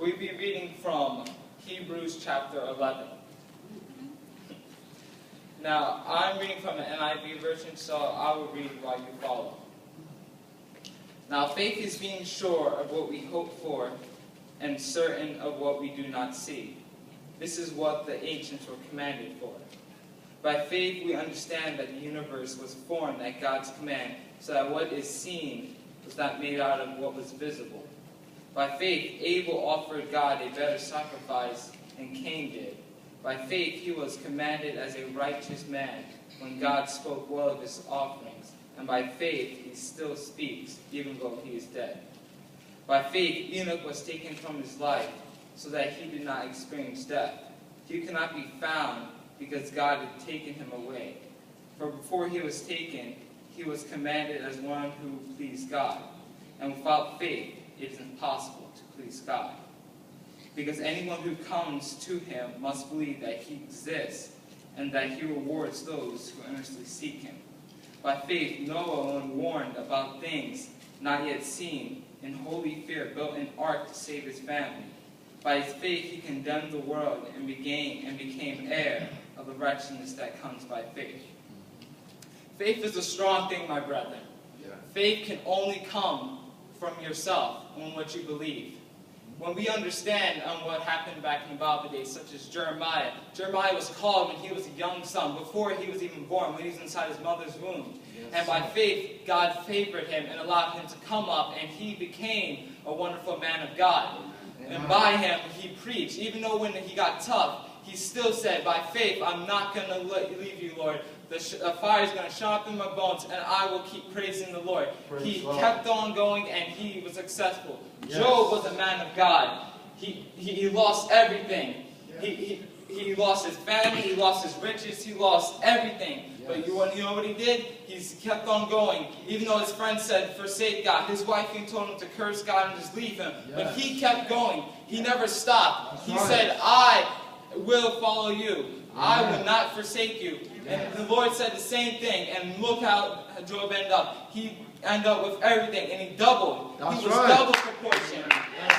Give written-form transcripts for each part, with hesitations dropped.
we'll be reading from Hebrews chapter 11. Now, I'm reading from an NIV version, so I will read while you follow. Now, faith is being sure of what we hope for and certain of what we do not see. This is what the ancients were commanded for. By faith, we understand that the universe was formed at God's command, so that what is seen was not made out of what was visible. By faith, Abel offered God a better sacrifice than Cain did. By faith, he was commanded as a righteous man when God spoke well of his offerings. And by faith, he still speaks, even though he is dead. By faith, Enoch was taken from his life, so that he did not experience death. He could not be found, because God had taken him away. For before he was taken, he was commanded as one who pleased God. And without faith, it is impossible to please God. Because anyone who comes to him must believe that he exists, and that he rewards those who earnestly seek him. By faith, Noah, when warned about things not yet seen, in holy fear built an ark to save his family. By his faith, he condemned the world and became heir of the righteousness that comes by faith. Faith is a strong thing, my brethren. Yeah. Faith can only come from yourself on what you believe. When we understand what happened back in the Bible days, such as Jeremiah. Jeremiah was called when he was a young son, before he was even born, when he was inside his mother's womb. Yes. And by faith, God favored him and allowed him to come up, and he became a wonderful man of God. Amen. And by him, he preached. Even though when he got tough, he still said, by faith, I'm not going to leave you, Lord. The fire is going to shut up in my bones, and I will keep praising the Lord. He kept on going, and he was successful. Yes. Job was a man of God. He lost everything. Yes. He lost his family, he lost his riches, he lost everything. Yes. But you know what he did? He kept on going. Even though his friends said, forsake God. His wife even told him to curse God and just leave him. Yes. But he kept going. He never stopped. He said, I will follow you. I will not forsake you. And the Lord said the same thing. And look how Job ended up. He ended up with everything. And he doubled. He was double proportion.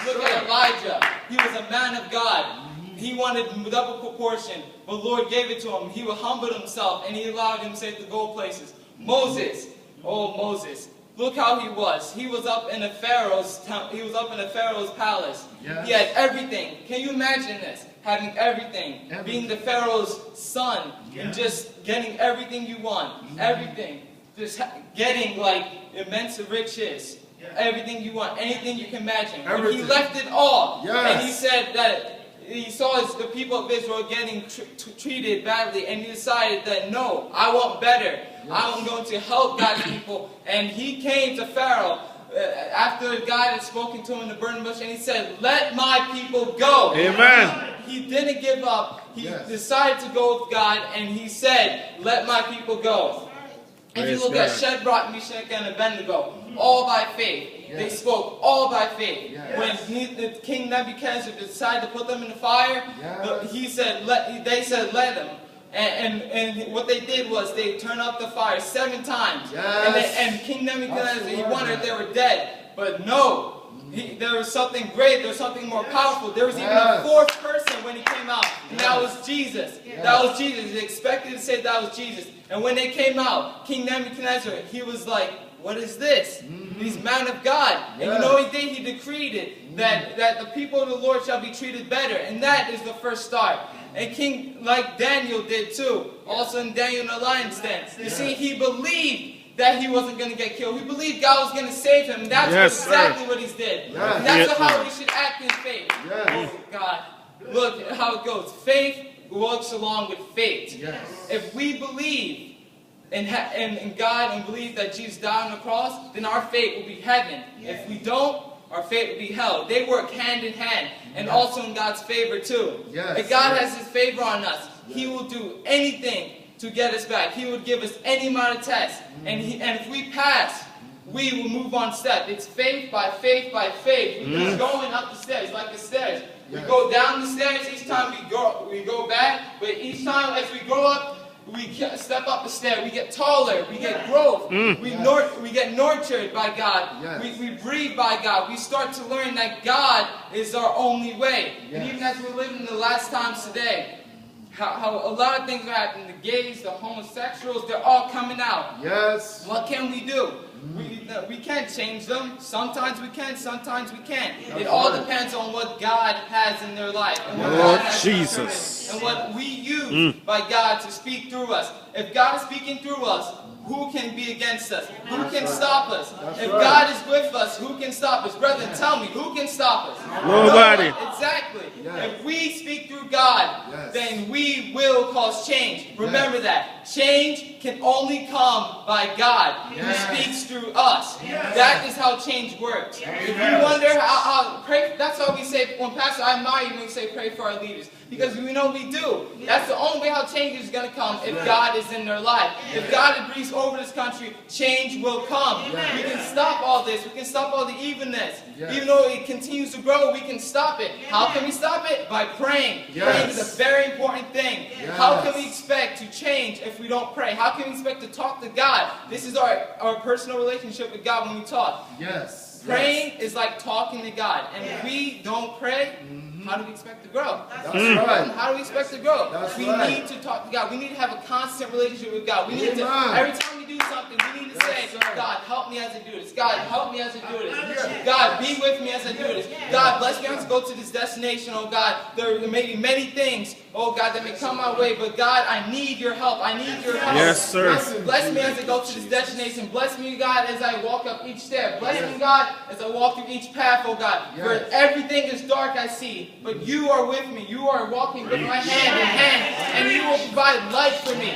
Look at Elijah. He was a man of God. He wanted double proportion. But the Lord gave it to him. He humbled himself. And he allowed himself to go places. Moses. Oh, Moses. Look how he was. He was up in the Pharaoh's palace. Yes. He had everything. Can you imagine this? Having everything. Being the Pharaoh's son. Yes. And just getting everything you want. Everything. Just getting like immense riches. Yes. Everything you want. Anything you can imagine. But he left it all. Yes. And he said that he saw the people of Israel getting treated badly. And he decided that no, I want better. Yes. I'm going to help God's people. And he came to Pharaoh after God had spoken to him in the burning bush, and he said, let my people go. Amen. He didn't give up. He decided to go with God, and he said, let my people go. If you look at Shadrach, Meshach, and Abednego, all by faith. Yes. They spoke all by faith. Yes. When the King Nebuchadnezzar decided to put them in the fire, they said, let them. And what they did was they turned up the fire 7 times. Yes. And King Nebuchadnezzar, he wondered if they were dead. But no. There was something great. There was something more powerful. There was even a 4th person when he came out. And that was Jesus. Yes. That was Jesus. They expected to say that was Jesus. And when they came out, King Nebuchadnezzar, he was like, what is this? He's man of God. And you know what he did? He decreed it. That the people of the Lord shall be treated better. And that is the first start. And King, like Daniel did too. Also in Daniel in the lion's den. You see, he believed that he wasn't going to get killed. He believed God was going to save him. And that's exactly what he did. And that's how we should act in faith. Oh, God. Look at how it goes. Faith works along with faith. If we believe in God and believe that Jesus died on the cross, then our fate will be heaven. If we don't, our fate will be hell. They work hand in hand. And also in God's favor too. If God has His favor on us, He will do anything to get us back. He would give us any amount of tests. And if we pass, we will move on step. It's faith by faith by faith. We're just going up the stairs, like the stairs. We go down the stairs. Each time we go back. But each time as we go up, we step up a stair, we get taller, we get growth, we get nurtured by God, Yes. we breathe by God, we start to learn that God is our only way. And Yes. even as we're living the last times today, how a lot of things are happening, the gays, the homosexuals, they're all coming out. Yes. What can we do? We can't change them. Sometimes we can, sometimes we can't. It all depends on what God has in their life. And what God has in our service, and what we use by God to speak through us. If God is speaking through us, who can be against us? Who can stop us? If God is with us, who can stop us? Brethren, tell me, who can stop us? Nobody. No one. Exactly. Yes. If we speak through God, Yes. then we will cause change. Remember that. Change can only come by God, Yes. who speaks through us. That is how change works. If you wonder how pray, that's why we say, when Pastor, I admire you when we say pray for our leaders. Because we know we do. That's the only way how change is going to come, if God is in their life. If God breathes over this country, change will come. We can stop all this. We can stop all the evilness. Yes. Even though it continues to grow, we can stop it. How can we stop it? By praying. Yes. Praying is a very important thing. Yes. How can we expect to change if we don't pray? How can we expect to talk to God? This is our personal relationship with God when we talk. Yes. Praying is like talking to God. And if we don't pray, how do we expect to grow? That's right. How do we expect to grow? That's We right. need to talk to God. We need to have a constant relationship with God. We need to, Amen. every time we do something, we need to say, Yes, sir. God, help me as I do this. God, help me as I do this. Yes. God, be with me as I do this. God, bless me as I go to this destination, oh God. There may be many things, oh God, that may come my way, but God, I need your help. I need your help. Yes, sir. Bless me as I go to this destination. Bless me, God, as I walk up each step. Bless me, God, as I walk through each path, oh God. For Yes. everything is dark I see, but you are with me. You are walking with my hand in hand, and you will provide light for me.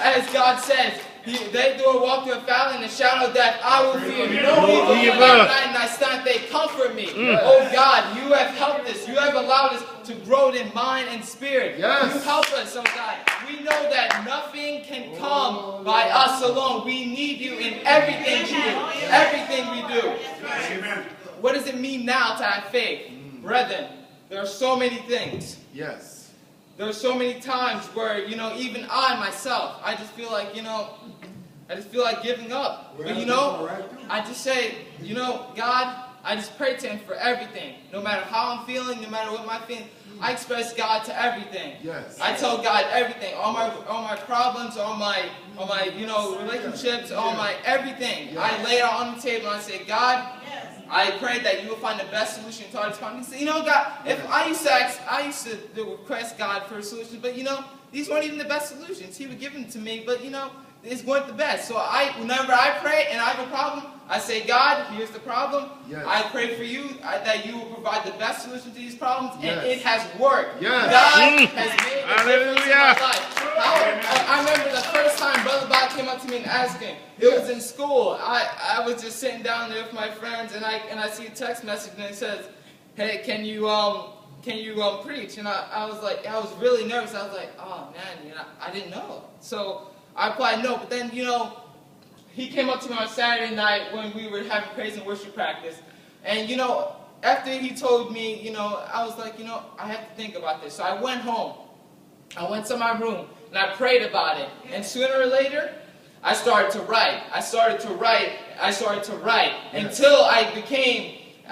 As God says, they do a walk through a valley in the shadow of death, I will fear no evil. For night and I stand, they comfort me. Oh God, you have helped us. You have allowed us to grow in mind and spirit. Yes. You help us, oh God. We know that nothing can come by us alone. We need you in everything we do. Everything we do. What does it mean now to have faith? Brethren, there are so many things. Yes. There are so many times where, even I myself, I just feel like, I just feel like giving up. But I just say, God, I just pray to Him for everything. No matter how I'm feeling, no matter what my feeling, I express God to everything. Yes. I tell God everything, all my problems, all my relationships, all my everything. Yes. I lay it out on the table and I say, God, I pray that you will find the best solution to all these problems. God, if I used to request God for a solution, but these weren't even the best solutions. He would give them to me, but these weren't the best. So whenever I pray and I have a problem, I say, God, here's the problem. Yes. I pray for you that you will provide the best solution to these problems, and Yes. it has worked. Yes. God has made a difference in my Hallelujah. life. I remember the first time Brother Bob came up to me and asked me. It was in school. I was just sitting down there with my friends, and I see a text message, and it says, "Hey, can you preach?" And I was really nervous. I was like, "Oh man, I didn't know." So I replied no. But then he came up to me on Saturday night when we were having praise and worship practice, and after he told me, I was like, I have to think about this. So I went home. I went to my room and I prayed about it. And sooner or later, I started to write. Until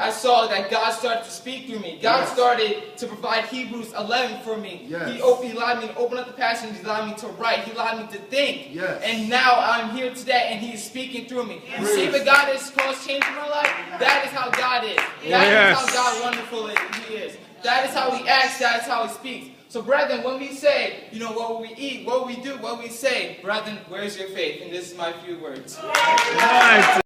I saw that God started to speak through me. God started to provide Hebrews 11 for me. Yes. He allowed me to open up the passage. He allowed me to write. He allowed me to think. Yes. And now I'm here today and He's speaking through me. You see what God has caused change in my life? That is how God is. That is how God wonderful He is. That is how He acts. That is how He speaks. So brethren, when we say, what will we eat, what will we do, what will we say, brethren, where's your faith? And this is my few words. Nice.